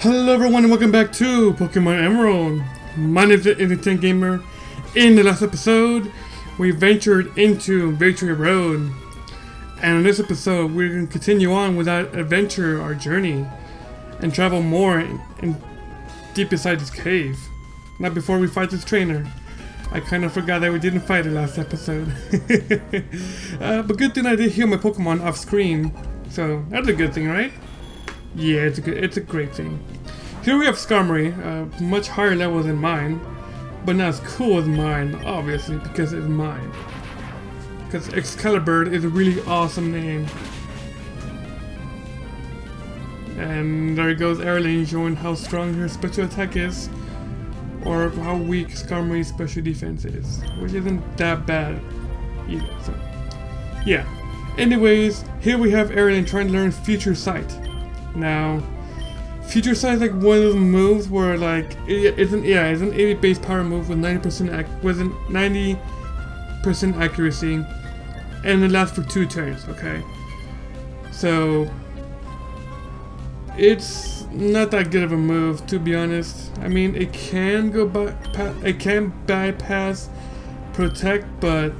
Hello everyone and welcome back to Pokemon Emerald. My name is Innocent Gamer. In the last episode, we ventured into Victory Road. And in this episode, we're going to continue on with that adventure, our journey, and travel more in deep inside this cave. Not before we fight this trainer. I kind of forgot that we didn't fight it last episode. But good thing I did heal my Pokemon off screen. So that's a good thing, right? Yeah, it's a great thing. Here we have Skarmory, much higher level than mine, but not as cool as mine, obviously, because it's mine. Because Excalibur is a really awesome name. And there goes Erling showing how strong her special attack is, or how weak Skarmory's special defense is, which isn't that bad either. So, yeah. Anyways, here we have Erling trying to learn Future Sight. Now, Future Sight is like one of those moves where like it's an 80 base power move with 90% accuracy, and it lasts for 2 turns. Okay, so it's not that good of a move, to be honest. I mean, it can bypass Protect, but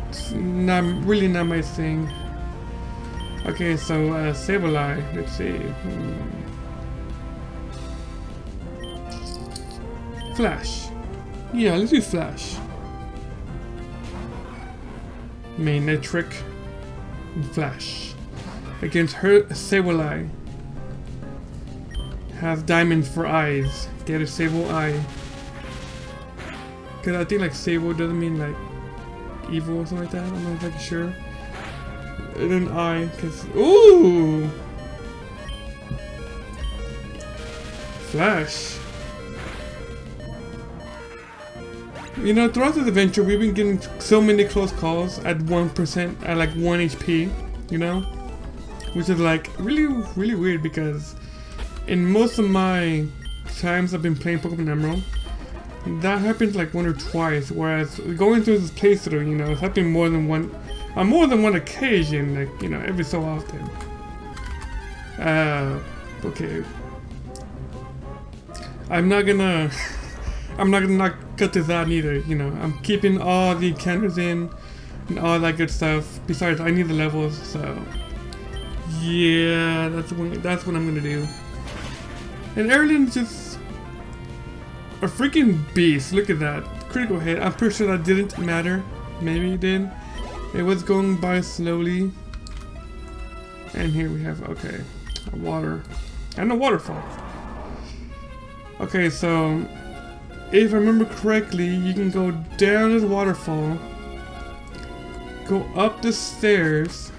it's really not my thing. Okay, so Sableye, let's see. Flash. Yeah, let's do Flash. Magnetric and Flash. Against her, Sableye. Has diamonds for eyes. Get a Sable Eye. Cause I think like Sable doesn't mean like evil or something like that. I'm not exactly sure. And then I, cause ooh, Flash. You know, throughout this adventure, we've been getting so many close calls at 1%, at like 1 HP. You know, which is like really weird because in most of my times I've been playing Pokemon Emerald, that happens like 1 or twice. Whereas going through this playthrough, you know, it's happening more than one. On more than one occasion, like, you know, every so often. Okay. I'm not gonna not cut this out either, you know. I'm keeping all the encounters in and all that good stuff. Besides, I need the levels, so yeah, that's what I'm gonna do. And Erling's just a freaking beast. Look at that critical hit. I'm pretty sure that didn't matter. Maybe it did. It was going by slowly. And here we have, okay, a water and a waterfall. Okay, so if I remember correctly, you can go down this waterfall, go up the stairs,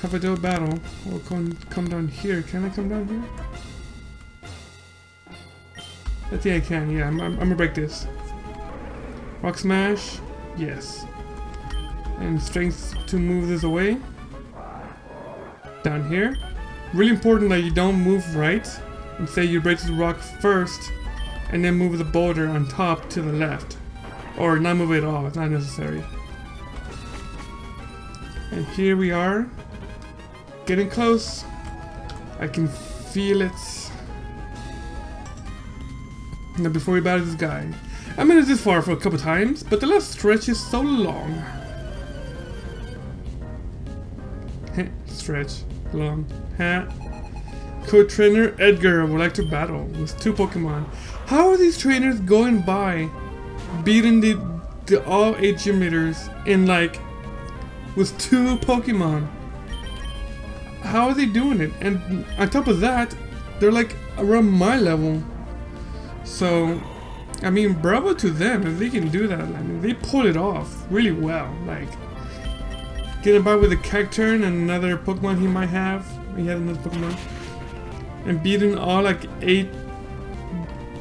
have a double battle, or come down here. Can I come down here? I think I can, yeah, I'm gonna break this. Rock Smash. Yes. And strength to move this away. Down here. Really important that you don't move right. Instead you break the rock first and then move the boulder on top to the left. Or not move it at all, it's not necessary. And here we are. Getting close. I can feel it. Now before we battle this guy. I made it this far for a couple times, but the last stretch is so long. Stretch. Long. Co-trainer Edgar would like to battle with 2 Pokemon. How are these trainers going by beating the all 8 gym leaders in like with 2 Pokemon? How are they doing it? And on top of that, they're like around my level. So I mean, bravo to them if they can do that. I mean, they pulled it off really well. Like, getting by with a Cacturn and another Pokemon he might have. He had another Pokemon. And beating all like 8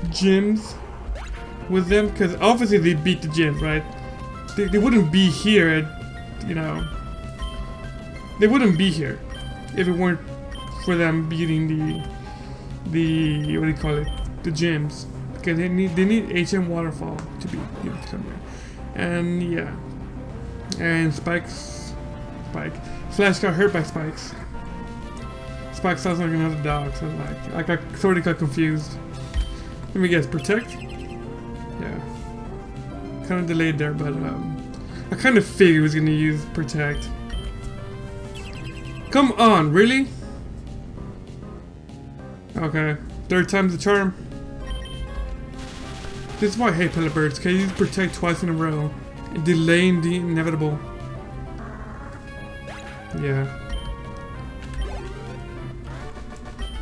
gyms with them. Because obviously they beat the gyms, right? They wouldn't be here, you know. They wouldn't be here if it weren't for them beating the what do you call it? The gyms. Because they need HM Waterfall to be, you know, to come here. And yeah. And Spike. Flash got hurt by spikes. Spike sounds like another dog, so like I sort of got confused. Let me guess, protect? Yeah. Kind of delayed there, but I kind of figured he was gonna use protect. Come on, really? Okay, third time's the charm. This is why I hate pellet birds, because you use protect twice in a row, and delaying the inevitable. Yeah.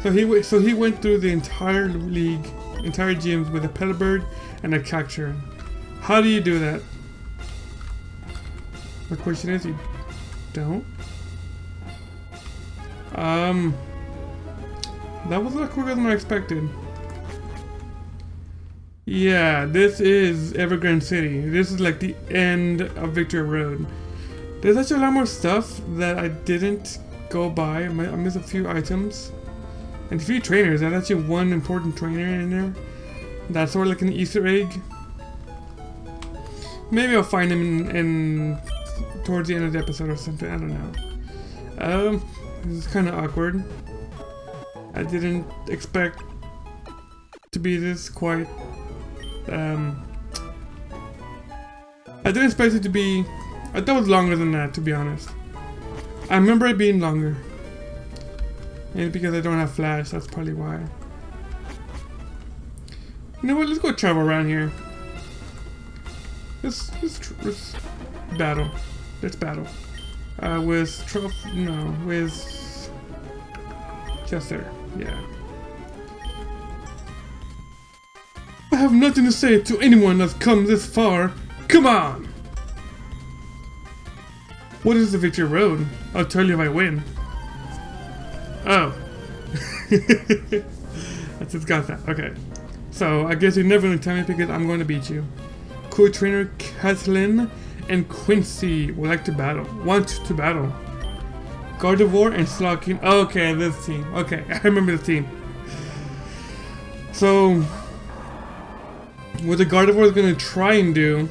So he went through the entire league, entire gyms with a pellet bird and a cacture. How do you do that? The question is, you don't? That was a lot quicker than I expected. Yeah, this is Evergrande City. This is like the end of Victory Road. There's actually a lot more stuff that I didn't go by. I missed a few items. And a few trainers. There's actually one important trainer in there. That's sort of like an Easter egg. Maybe I'll find him in towards the end of the episode or something. I don't know. This is kind of awkward. I didn't expect to be this quite. I didn't expect it to be. I thought it was longer than that, to be honest. I remember it being longer. Maybe because I don't have flash, that's probably why. You know what? Let's go travel around here. Let's battle. Let's battle. With Chester. Yeah. I have nothing to say to anyone that's come this far. Come on! What is the Victory Road? I'll tell you if I win. Oh. I just got that. Okay. So, I guess you're never going to tell me because I'm going to beat you. Cool trainer Kathleen and Quincy would like to battle. Want to battle. Gardevoir and Slocking. Okay, this team. Okay, I remember the team. So, what the Gardevoir is going to try and do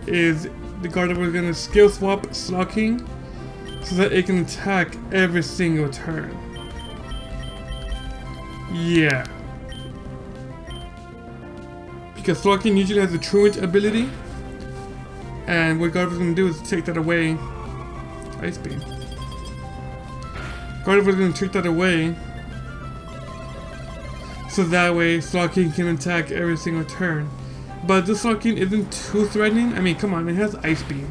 is the Gardevoir is going to skill swap Slocking so that it can attack every single turn. Yeah. Because Slocking usually has a Truant ability, and what Gardevoir's going to do is take that away. Ice Beam. Gardevoir's going to take that away, so that way Slocking can attack every single turn. But this Slocking isn't too threatening. I mean, come on, it has Ice Beam,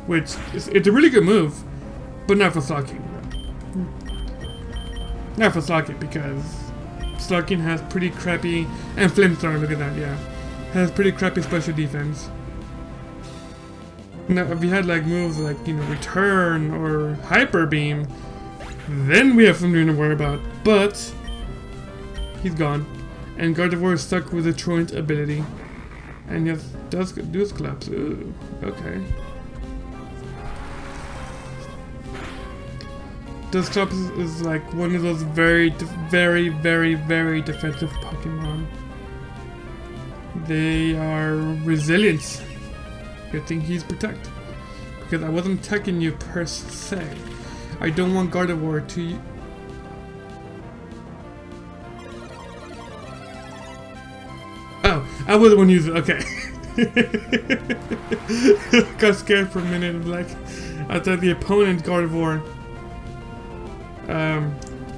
which is it's a really good move, but not for Slocking. Not for Slocking because Slocking has pretty crappy, and Flamethrower, look at that, yeah. Has pretty crappy special defense. Now, if you had like moves like, you know, Return or Hyper Beam, then we have something to worry about. But he's gone, and Gardevoir is stuck with a Truant ability, and yes, does collapse. Ooh, okay. Dusclops is like one of those very defensive Pokemon. They are resilient. Good thing he's protect. Because I wasn't attacking you per se. I don't want Gardevoir to... Oh, I was the one using it. Okay. Got scared for a minute. Like, I thought the opponent Gardevoir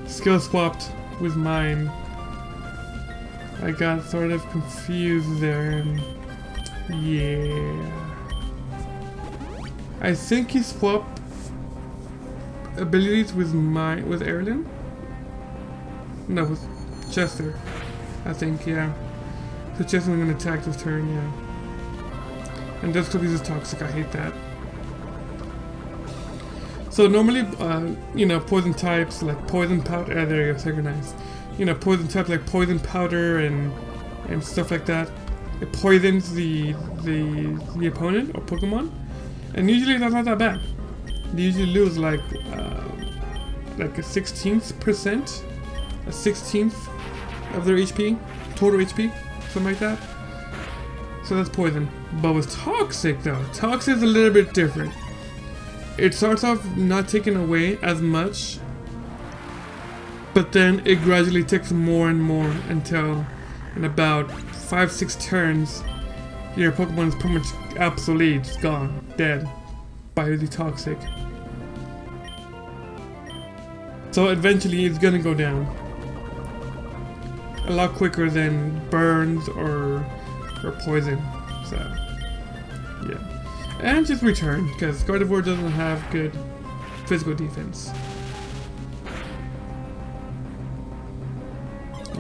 skill swapped with mine. I got sort of confused there, and yeah. I think he swapped abilities with Erlen? No, with Chester. I think, yeah. So Chester's gonna attack this turn, yeah. And Dusclops is toxic, I hate that. So normally, you know, poison types like poison powder. There you go, synchronized. You know, poison types like poison powder and stuff like that. It poisons the opponent or Pokemon, and usually that's not that bad. They usually lose like a 16th of their HP, total HP, something like that. So that's poison. But with toxic though, toxic is a little bit different. It starts off not taking away as much, But then it gradually takes more and more until in about 5-6 turns, your Pokemon is pretty much obsolete, it's gone, dead, biologically toxic. So eventually it's gonna go down. A lot quicker than burns or poison. So yeah. And just return, because Gardevoir doesn't have good physical defense.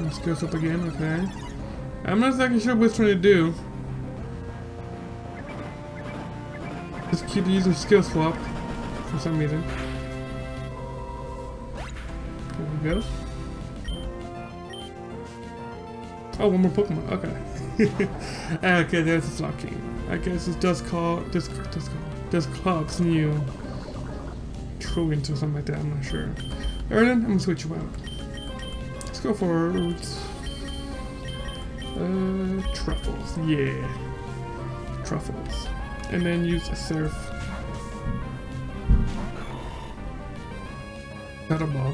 Let's go up again, okay. I'm not exactly sure what it's trying to do. Just keep using skill swap for some reason. There we go. Oh, one more Pokemon, okay. Okay, there's the Flocking. I guess it's Dusclob's new Truant or something like that, I'm not sure. Erlen, I'm gonna switch you out. Let's go for Truffles, yeah. Truffles. And then use a Surf. Shadow Ball.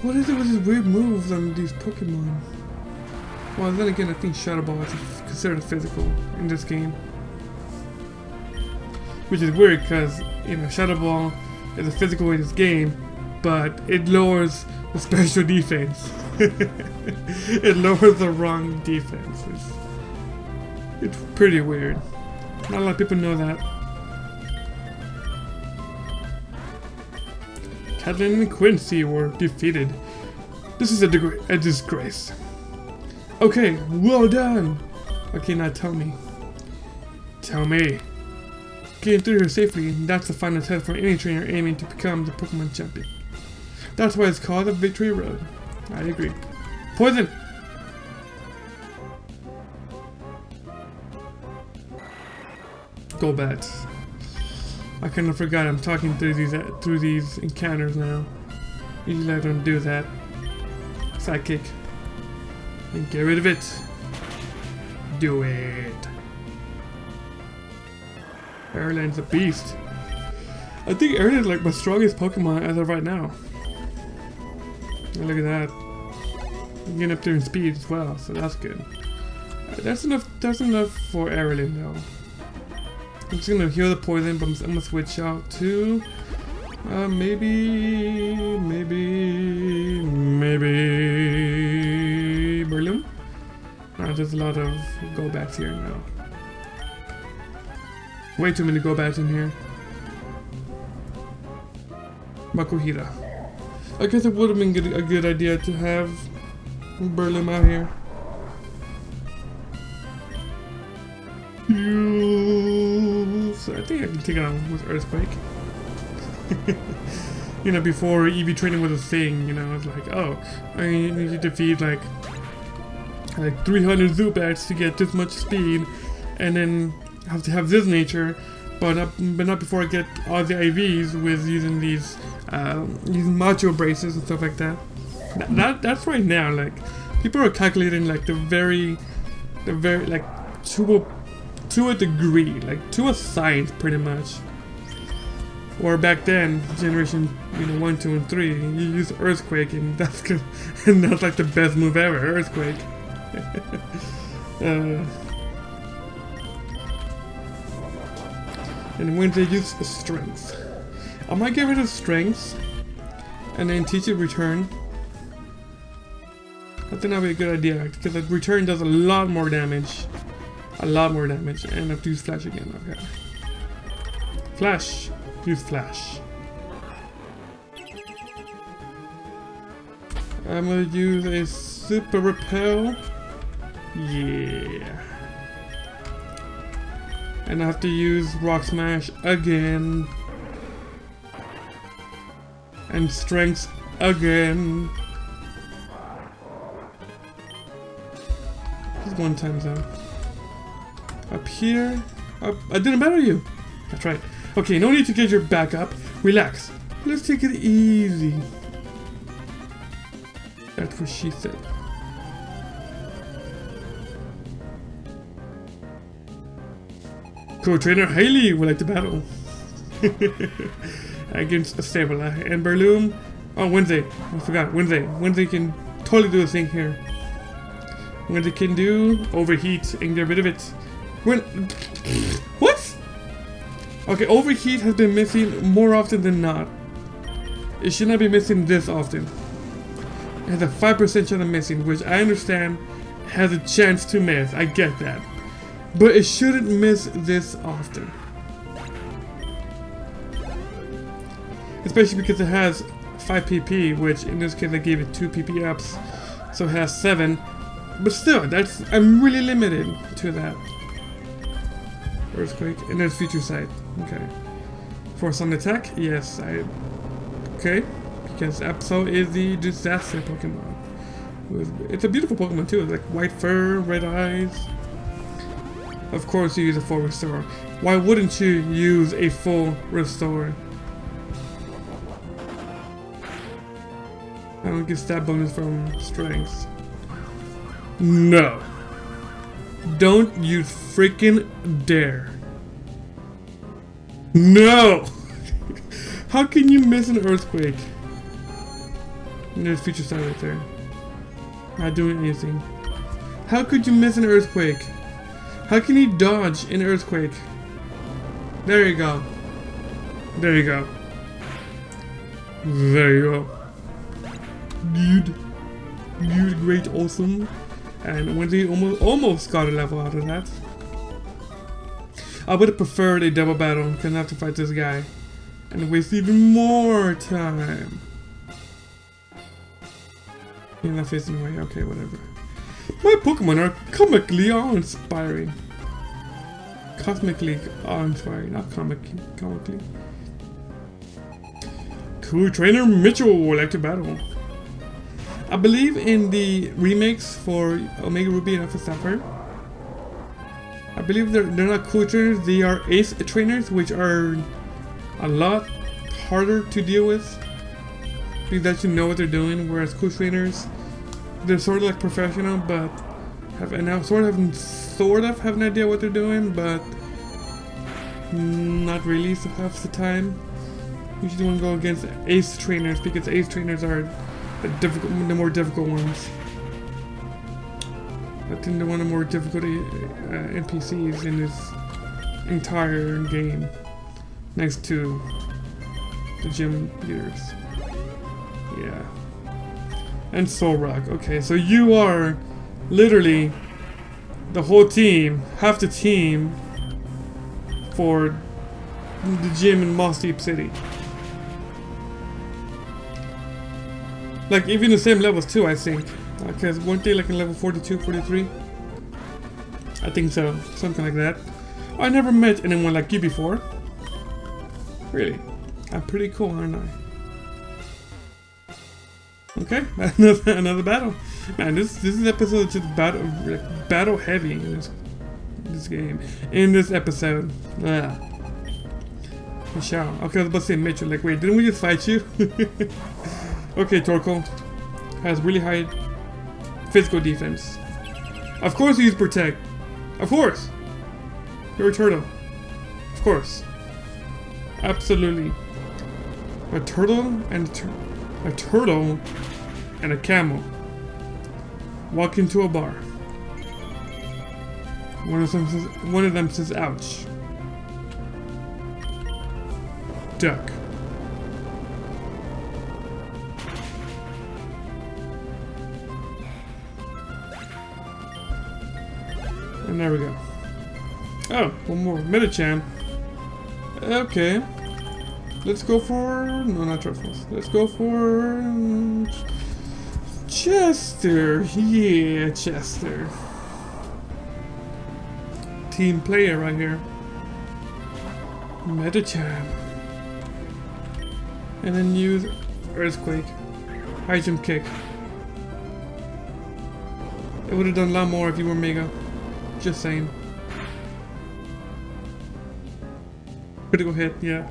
What is it with these weird moves on these Pokemon? Well, then again, I think Shadow Ball is considered physical in this game. Which is weird because, you know, Shadow Ball is a physical in this game, but it lowers the special defense. It lowers the wrong defense. It's pretty weird. Not a lot of people know that. Catelyn and Quincy were defeated. This is a disgrace. Okay, well done! Okay, now tell me. Tell me. Getting through here safely, that's the final test for any trainer aiming to become the Pokemon champion. That's why it's called the Victory Road. I agree. Poison! Golbat. I kind of forgot I'm talking through these encounters now. Usually I don't do that. Sidekick. And get rid of it. Do it. Erlen's a beast. I think Erlen's like my strongest Pokemon as of right now. And look at that. I'm getting up there in speed as well, so that's good. That's enough for Erlen though. I'm just gonna heal the poison, but I'm gonna switch out to maybe Berlin. There's a lot of go-backs here now. Way too many go-backs in here. Makuhira. I guess it would have been a good idea to have Berlin out here. So I think I can take it on with Earthquake. You know, before EV training was a thing, you know, it's like, oh, I need to defeat like 300 Zubats to get this much speed, and then have to have this nature, but not before I get all the IVs with using these macho braces and stuff like that. That's right now. Like, people are calculating like the very like to a degree, like to a science, pretty much. Or back then, generation 1, 2, and 3, you use Earthquake, and that's good, and that's like the best move ever, Earthquake. And when they use Strength, I might get rid of Strength and then teach it Return. I think that'd be a good idea, because the Return does a lot more damage. And I have to use Flash again. Okay. Flash. Use Flash. I'm gonna use a Super Repel. Yeah. And I have to use Rock Smash again. And Strength again. Just one time though. Up here. Up. I didn't battle you. That's right. Okay, no need to get your back up. Relax. Let's take it easy. That's what she said. Co-trainer Haley would like to battle against a Sableye and Berloom. Oh, Wednesday. I forgot. Wednesday. Wednesday can totally do a thing here. Wednesday can do overheat and get rid of it. What? Okay, overheat has been missing more often than not. It should not be missing this often. It has a 5% chance of missing, which I understand has a chance to miss. I get that. But it shouldn't miss this often. Especially because it has 5 PP, which in this case I gave it 2 PP ups. So it has 7. But still, I'm really limited to that. Earthquake, and then future sight. Okay. Force on attack? Yes, okay. Because Epsiode is the disaster Pokemon. It's a beautiful Pokemon too. It's like white fur, red eyes. Of course you use a full restore. Why wouldn't you use a full restore? I don't get stat bonus from strength. No. Don't you freaking dare. No! How can you miss an earthquake? And there's future sight right there. Not doing anything. How could you miss an earthquake? How can you dodge an earthquake? There you go. There you go. There you go. Dude, great, awesome. And Wednesday almost got a level out of that. I would have preferred a double battle because I have to fight this guy and waste even more time. You're not facing away. Okay, whatever. My Pokemon are comically awe-inspiring. Cosmically awe-inspiring, not comically. Cool Trainer Mitchell would like to battle. I believe in the remakes for Omega Ruby and Alpha Sapphire. I believe they're not cool trainers, they are ace trainers, which are a lot harder to deal with. Because you know what they're doing, whereas cool trainers, they're sort of like professional, but have an idea what they're doing, but not really so half the time. Usually want to go against ace trainers because ace trainers are the more difficult ones. I think they're one of the more difficult NPCs in this entire game, next to the gym leaders. Yeah. And Soul Rock. Okay, so you are literally the whole team, half the team for the gym in Moss Deep City. Like, even the same levels too, I think. Because weren't they like in level 42, 43? I think so. Something like that. I never met anyone like you before. Really. I'm pretty cool, aren't I? Okay, another battle. Man, this episode is just battle heavy in this game. In this episode. Yeah. Michelle. Okay, I was about to say Mitchell. Like, wait, didn't we just fight you? Okay, Torkoal has really high physical defense. Of course you use Protect. Of course. You're a turtle. Of course. Absolutely. A turtle and a camel walk into a bar. One of them says ouch. Duck. And there we go. Oh, one more. Medicham. Okay. Let's go for... No, not Truffles. Let's go for... Chester. Yeah, Chester. Team player right here. Medicham. And then use Earthquake. High jump kick. It would have done a lot more if you were Mega. Just saying. Critical hit, yeah.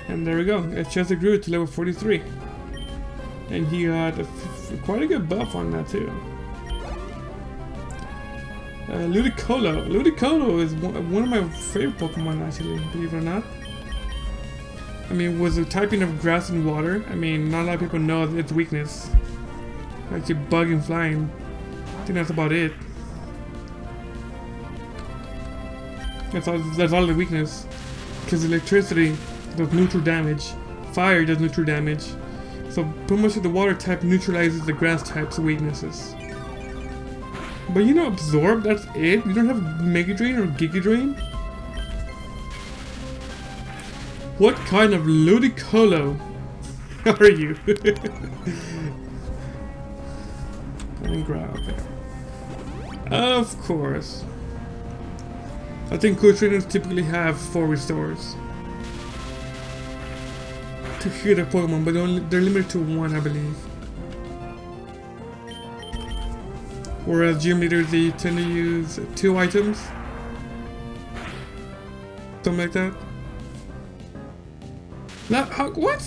And there we go. Chester grew to level 43. And he got quite a good buff on that too. Ludicolo. Ludicolo is one of my favorite Pokemon actually, believe it or not. I mean, was the typing of grass and water? I mean, not a lot of people know its weakness. Like bug and flying. I think that's about it. That's all the weakness. Because electricity does neutral damage. Fire does neutral damage. So pretty much the water type neutralizes the grass type's weaknesses. But you know, absorb, that's it? You don't have Mega Drain or Giga Drain? What kind of ludicolo are you? And growl, okay. Of course. I think cool trainers typically have 4 restores to hit a Pokemon, but they're limited to 1, I believe. Whereas gym leaders, they tend to use 2 items. Something like that. What?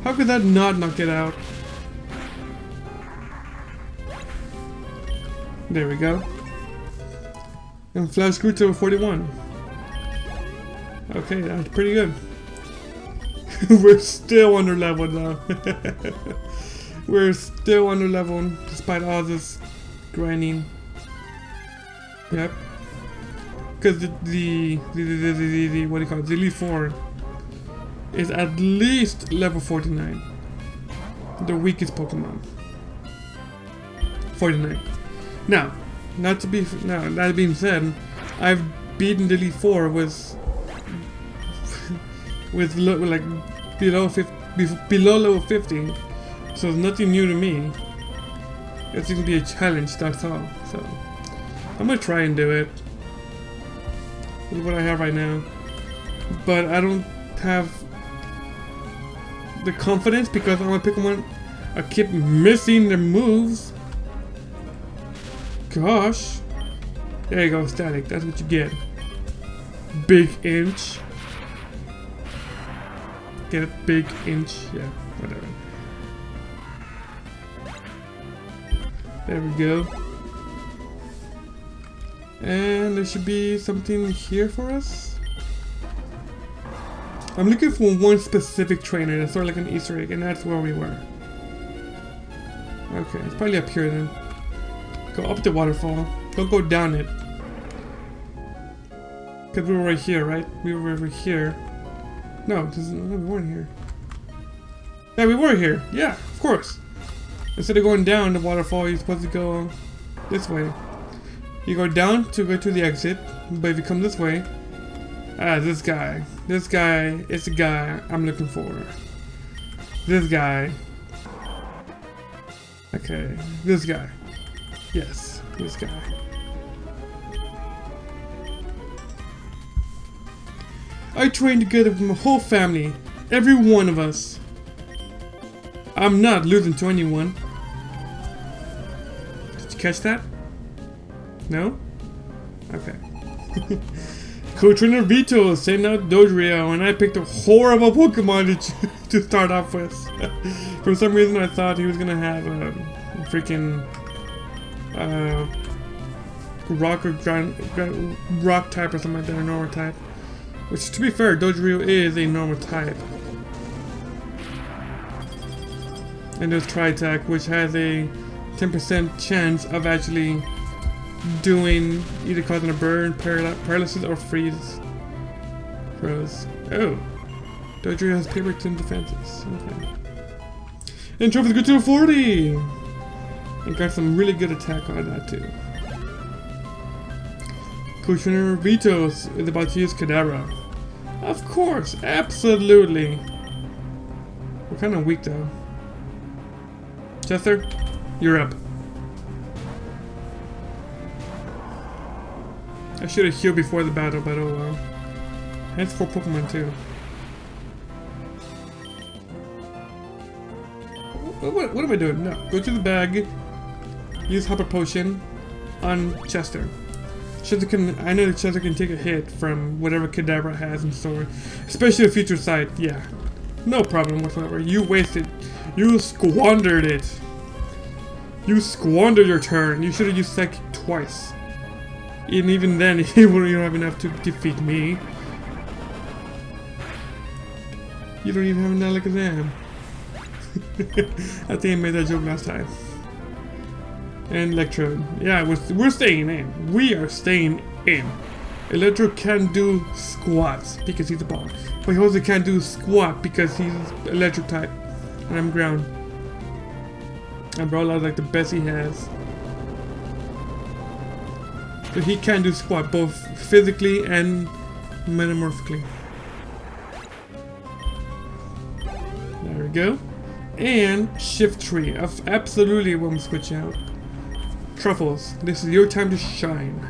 How could that not knock it out? There we go. And Flash grew to a 41. Okay, that's pretty good. We're still under level though. We're still under level despite all this grinding. Yep. Because the what do you call it? The Elite Four is at least level 49. The weakest Pokemon. 49. Now, that being said, I've beaten the Elite Four with like below level 50, so it's nothing new to me. It's gonna be a challenge, that's all. So I'm gonna try and do it with what I have right now, but I don't have the confidence because I'm gonna pick one. I keep missing the moves. Gosh, there you go, static. That's what you get. Big inch. Get it? Big inch. Yeah, whatever. There we go. And there should be something here for us. I'm looking for one specific trainer that's sort of like an Easter egg, and that's where we were. Okay, it's probably up here then. Go up the waterfall. Don't go down it. Because we were right here, right? We were over here. No, we weren't here. Yeah, we were here. Yeah, of course. Instead of going down the waterfall, you're supposed to go this way. You go down to go to the exit, but if you come this way, this guy is the guy I'm looking for. This guy. Okay, this guy. Yes, this guy. I trained together with my whole family, every one of us. I'm not losing to anyone. Did you catch that? No? Okay. Co-trainer Vito sent out Dodrio, and I picked a horrible Pokemon to start off with. For some reason I thought he was gonna have a freaking rock or rock type or something like that, a normal type. Which, to be fair, Dodrio is a normal type. And there's Tri-Attack, which has a 10% chance of actually doing either causing a burn, paralysis, or freeze. Froze. Oh. Dodrio has paper 10 defenses. Okay. And trophies go to a 40! And got some really good attack on that too. Co-trainer Vito is about to use Kadabra. Of course, absolutely. We're kind of weak though. Chester, you're up. I should have healed before the battle, but oh well. That's 4 Pokemon too. What am I doing? No, go to the bag. Use Hopper Potion on Chester. I know that Chester can take a hit from whatever Kadabra has in store, especially the Future Sight. Yeah, no problem whatsoever. You wasted, you squandered it. You squandered your turn. You should have used Psychic twice. And even then, you wouldn't have enough to defeat me. You don't even have an Alakazam. I think I made that joke last time. And Electrode. Yeah, we're staying in. We are staying in. Electrode can't do squats because he's a ball. But he also can't do squat because he's electric type. And I'm ground. And Prologue like the best he has. So he can do squat both physically and metamorphically. There we go. And Shift Tree. Absolutely want to switch out. Truffles, this is your time to shine.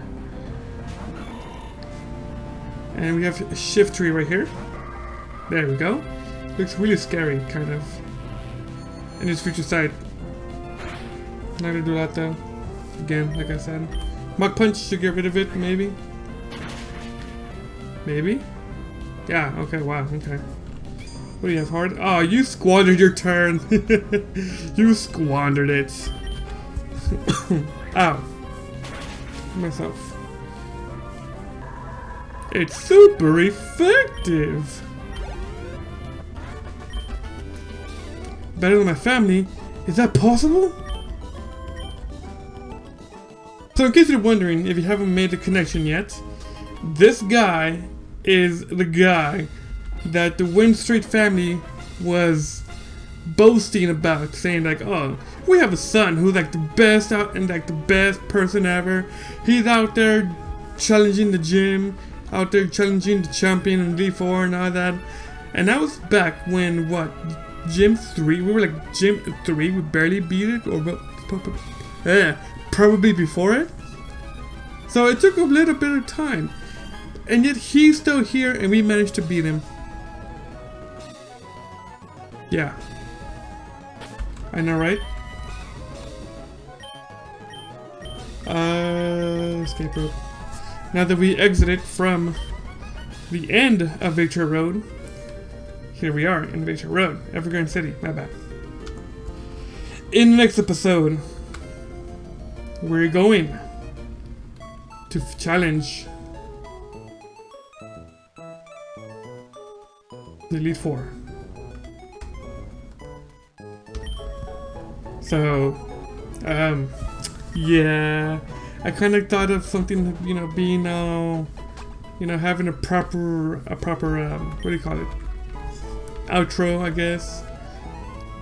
And we have a Shift Tree right here. There we go. Looks really scary, kind of. In his future sight. Not gonna do that though. Again, like I said. Mach Punch to get rid of it, maybe? Maybe? Yeah, okay, wow, okay. What do you have, hard? Oh, you squandered your turn. You squandered it. Ow. Myself. It's super effective. Better than my family? Is that possible? So in case you're wondering, if you haven't made the connection yet, this guy is the guy that the Wind Street family was boasting about, saying like, oh, we have a son who's like the best out and like the best person ever. He's out there challenging the gym, out there challenging the champion in D4 and all that. And that was back when what? Gym 3? We were like Gym 3, we barely beat it, or yeah, probably before it. So it took a little bit of time. And yet he's still here and we managed to beat him. Yeah. I know, right? Escape rope. Now that we exited from the end of Victory Road, here we are in Victory Road, Evergreen City, my bad. In the next episode, we're going to challenge the Elite Four. So, yeah, I kind of thought of something, you know, being, you know, having a proper, what do you call it? Outro, I guess.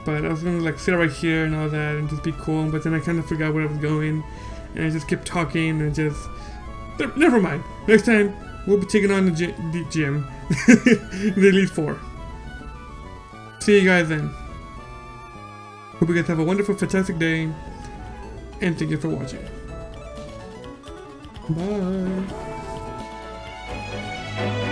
But I was gonna like sit right here and all that and just be cool, but then I kind of forgot where I was going, and I just kept talking and just, never mind. Next time, we'll be taking on the gym, the Elite Four. See you guys then. Hope you guys have a wonderful, fantastic day, and thank you for watching. Bye.